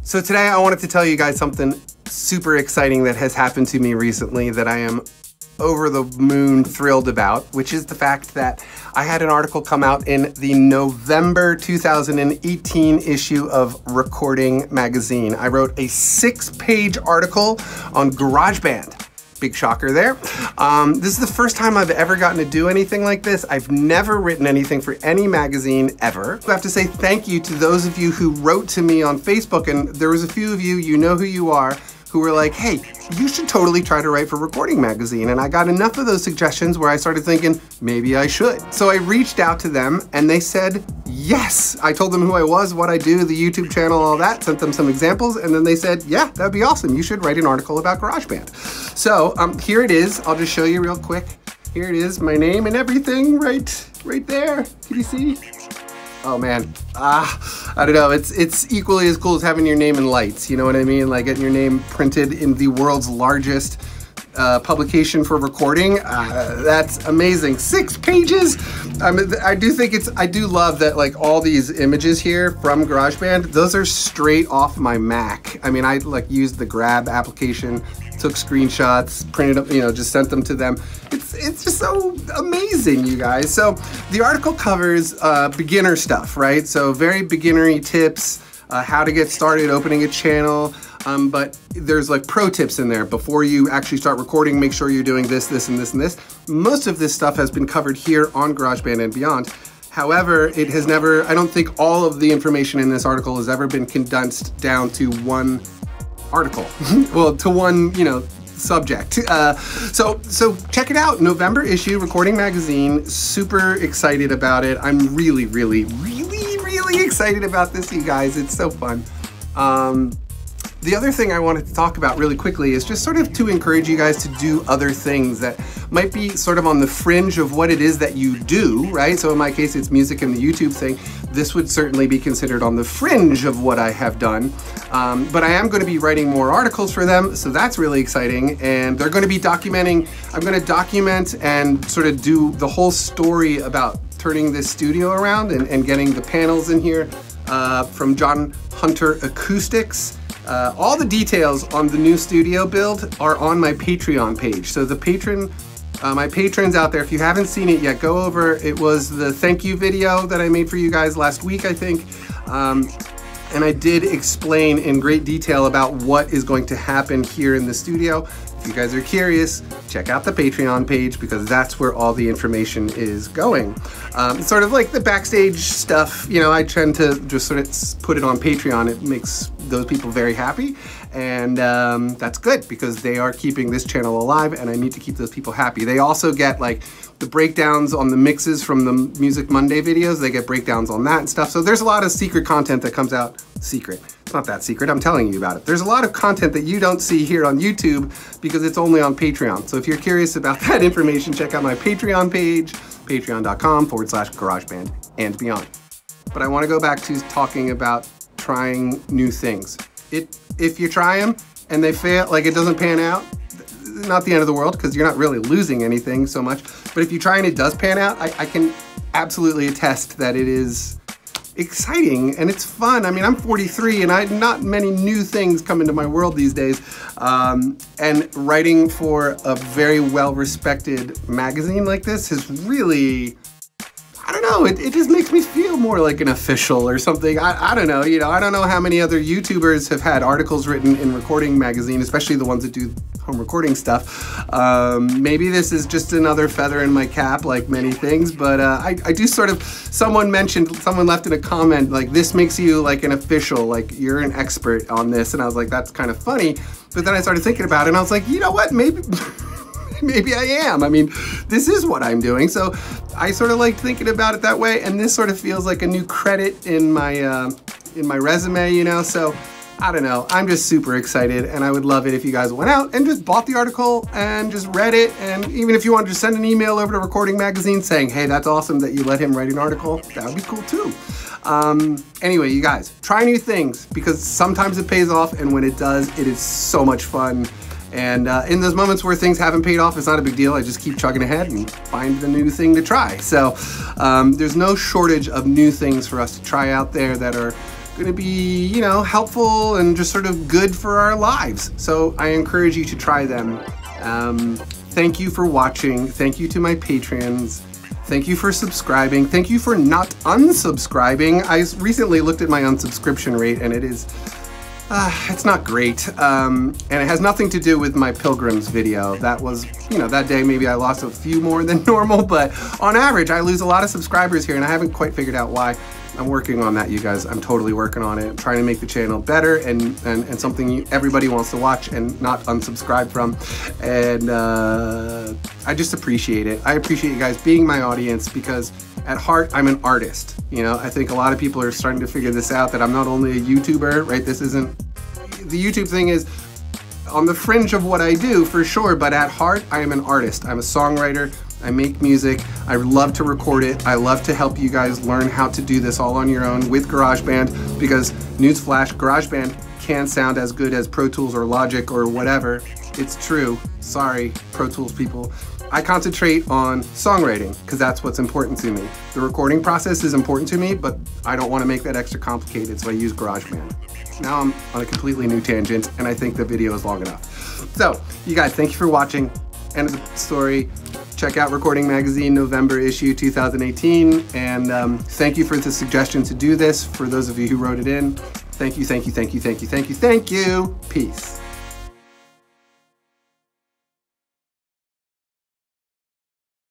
So today I wanted to tell you guys something super exciting that has happened to me recently that I am over the moon thrilled about, which is the fact that I had an article come out in the November 2018 issue of Recording Magazine. I wrote a 6-page article on GarageBand. Big shocker there. This is the first time I've ever gotten to do anything like this. I've never written anything for any magazine ever. I have to say thank you to those of you who wrote to me on Facebook, and there was a few of you, you know who you are, who were like, hey, you should totally try to write for Recording Magazine. And I got enough of those suggestions where I started thinking, maybe I should. So I reached out to them and they said, yes. I told them who I was, what I do, the YouTube channel, all that, sent them some examples, and then they said, yeah, that'd be awesome. You should write an article about GarageBand. So here it is. I'll just show you real quick. Here it is, my name and everything right there. Can you see? Oh man, I don't know, it's equally as cool as having your name in lights, you know what I mean? Like getting your name printed in the world's largest publication for recording. That's amazing. 6 pages. I do love that, like, all these images here from GarageBand, those are straight off my Mac. I mean, I like used the Grab application, took screenshots, printed up, you know, just sent them to them. It's just so amazing, you guys. So the article covers beginner stuff, right? So very beginnery tips, how to get started opening a channel. But there's like pro tips in there. Before you actually start recording, make sure you're doing this, this, and this, and this. Most of this stuff has been covered here on GarageBand and beyond. However, it has never, I don't think all of the information in this article has ever been condensed down to one article. Well, to one, you know, subject. So check it out. November issue, Recording Magazine. Super excited about it. I'm really excited about this, you guys. It's so fun. The other thing I wanted to talk about really quickly is just sort of to encourage you guys to do other things that might be sort of on the fringe of what it is that you do, right? So in my case, it's music and the YouTube thing. This would certainly be considered on the fringe of what I have done. But I am going to be writing more articles for them, so that's really exciting. And they're going to be documenting, I'm going to document and sort of do the whole story about turning this studio around and getting the panels in here from John Hunter Acoustics. All the details on the new studio build are on my Patreon page. So the my patrons out there, if you haven't seen it yet, go over. It was the thank you video that I made for you guys last week, I think. And I did explain in great detail about what is going to happen here in the studio. If you guys are curious, check out the Patreon page because that's where all the information is going. Sort of like the backstage stuff, you know, I tend to just sort of put it on Patreon. It makes those people very happy, and that's good because they are keeping this channel alive and I need to keep those people happy. They also get like the breakdowns on the mixes from the Music Monday videos. They get breakdowns on that and stuff. So there's a lot of secret content that comes out. Secret. It's not that secret, I'm telling you about it. There's a lot of content that you don't see here on YouTube because it's only on Patreon. So if you're curious about that information, check out my Patreon page, patreon.com/GarageBand and beyond. But I want to go back to talking about trying new things. If you try them and they fail, like it doesn't pan out, not the end of the world because you're not really losing anything so much. But if you try and it does pan out, I can absolutely attest that it is exciting and it's fun. I mean, I'm 43 and not many new things come into my world these days. And writing for a very well-respected magazine like this has really, I don't know, it just makes me feel more like an official or something. I don't know, you know, I don't know how many other YouTubers have had articles written in Recording Magazine, especially the ones that do home recording stuff. Maybe this is just another feather in my cap, like many things, but I do sort of, someone left in a comment, like, this makes you like an official, like you're an expert on this, and I was like, that's kind of funny. But then I started thinking about it and I was like, you know what, maybe I am. I mean, this is what I'm doing. So I sort of like thinking about it that way, and this sort of feels like a new credit in my resume, you know? So I don't know, I'm just super excited, and I would love it if you guys went out and just bought the article and just read it. And even if you wanted to send an email over to Recording Magazine saying, hey, that's awesome that you let him write an article, that would be cool too. Anyway, you guys, try new things because sometimes it pays off, and when it does, it is so much fun. And in those moments where things haven't paid off, it's not a big deal. I just keep chugging ahead and find the new thing to try. So there's no shortage of new things for us to try out there that are gonna be, you know, helpful and just sort of good for our lives. So I encourage you to try them. Thank you for watching. Thank you to my patrons. Thank you for subscribing. Thank you for not unsubscribing. I recently looked at my unsubscription rate and it is, it's not great. And it has nothing to do with my Pilgrims video. That was, you know, that day maybe I lost a few more than normal, but on average I lose a lot of subscribers here and I haven't quite figured out why. I'm working on that, you guys. I'm totally working on it. I'm trying to make the channel better and something everybody wants to watch and not unsubscribe from. And I just appreciate it. I appreciate you guys being my audience because at heart, I'm an artist. You know, I think a lot of people are starting to figure this out, that I'm not only a YouTuber, right? This isn't, the YouTube thing is on the fringe of what I do for sure, but at heart, I am an artist. I'm a songwriter. I make music. I love to record it. I love to help you guys learn how to do this all on your own with GarageBand, because newsflash, GarageBand can't sound as good as Pro Tools or Logic or whatever. It's true. Sorry, Pro Tools people. I concentrate on songwriting because that's what's important to me. The recording process is important to me, but I don't want to make that extra complicated, so I use GarageBand. Now I'm on a completely new tangent, and I think the video is long enough. So, you guys, thank you for watching. End of the story. Check out Recording Magazine November issue 2018, and thank you for the suggestion to do this. For those of you who wrote it in, thank you, thank you, thank you, thank you, thank you, thank you. Peace.